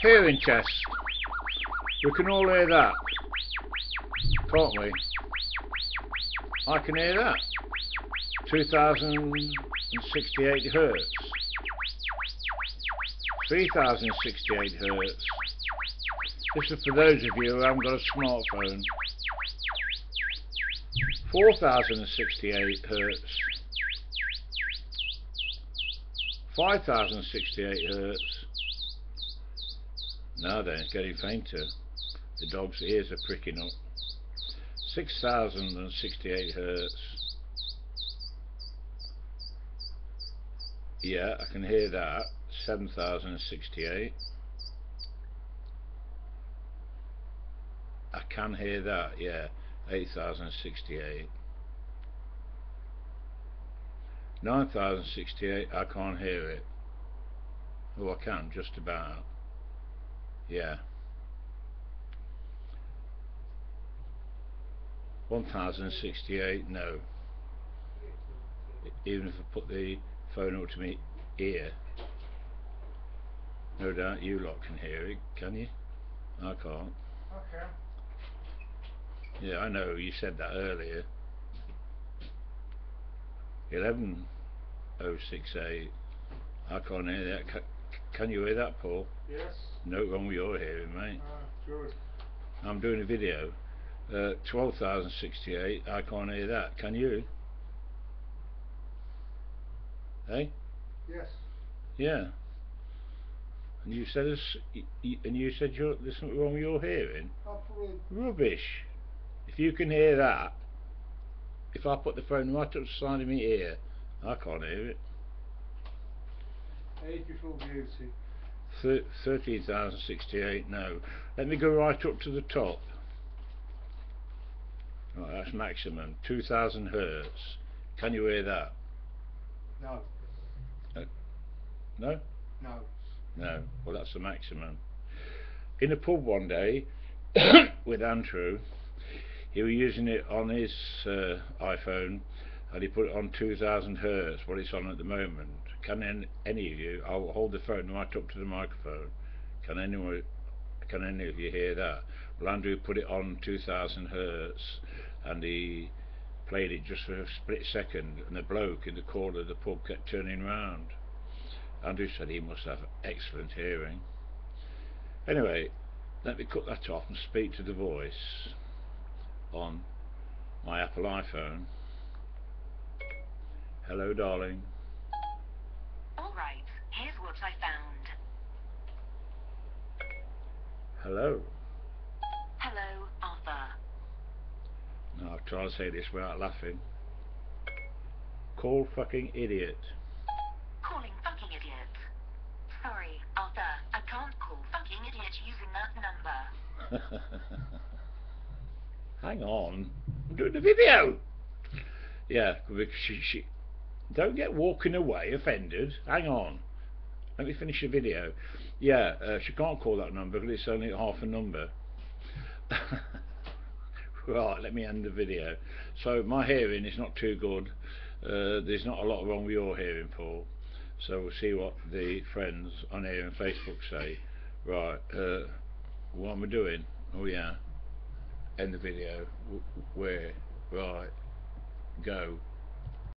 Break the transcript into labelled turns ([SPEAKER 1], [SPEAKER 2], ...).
[SPEAKER 1] Hearing test. We can all hear that, can't we? I can hear that. 2068 hertz. 3068 hertz. This is for those of you who haven't got a smartphone. 4068 hertz. 5068 hertz. Now then, it's getting fainter. The dog's ears are pricking up. 6068 hertz. Yeah, I can hear that. 7068. I can hear that, yeah. 8068. 9068, I can't hear it. Oh, I can, just about. Yeah. 1068, no. Even if I put the phone up to my ear. No doubt you lot can hear it, can you? I can't.
[SPEAKER 2] Okay.
[SPEAKER 1] Yeah, I know, you said that earlier. 11068. I can't hear that. Can you hear that, Paul?
[SPEAKER 2] Yes.
[SPEAKER 1] No wrong with your hearing, mate.
[SPEAKER 2] Good.
[SPEAKER 1] I'm doing a video. 12,068. I can't hear that. Can you? Hey?
[SPEAKER 2] Yes.
[SPEAKER 1] Yeah. And you said there's something wrong with your hearing. Rubbish. If you can hear that, if I put the phone right up to the side of my ear, I can't hear it.
[SPEAKER 2] Age before beauty.
[SPEAKER 1] 13,068. No. Let me go right up to the top. Right, that's maximum. 2,000 hertz. Can you hear that?
[SPEAKER 2] No.
[SPEAKER 1] No?
[SPEAKER 2] No.
[SPEAKER 1] No. Well, that's the maximum. In a pub one day with Andrew, he was using it on his iPhone, and he put it on 2,000 hertz, what it's on at the moment. Can any of you? I'll hold the phone right up to the microphone. Can any of you hear that? Well, Andrew put it on 2,000 hertz, and he played it just for a split second, and the bloke in the corner of the pub kept turning round. Andrew said he must have excellent hearing. Anyway, let me cut that off and speak to the voice on my Apple iPhone. Hello, darling.
[SPEAKER 3] Alright, here's what I found.
[SPEAKER 1] Hello.
[SPEAKER 3] Hello, Arthur.
[SPEAKER 1] Now I'll try to say this without laughing. Call fucking idiot.
[SPEAKER 3] Calling fucking idiot. Sorry, Arthur, I can't call fucking idiot using that number.
[SPEAKER 1] Hang on, I'm doing a video. Yeah, she don't get walking away offended. Hang on, let me finish the video. Yeah, she can't call that number because it's only half a number. Right, let me end the video. So my hearing is not too good. There's not a lot wrong with your hearing, Paul. So we'll see what the friends on here and Facebook say. Right, what am I doing? Oh yeah, end the video. Where? Right, go.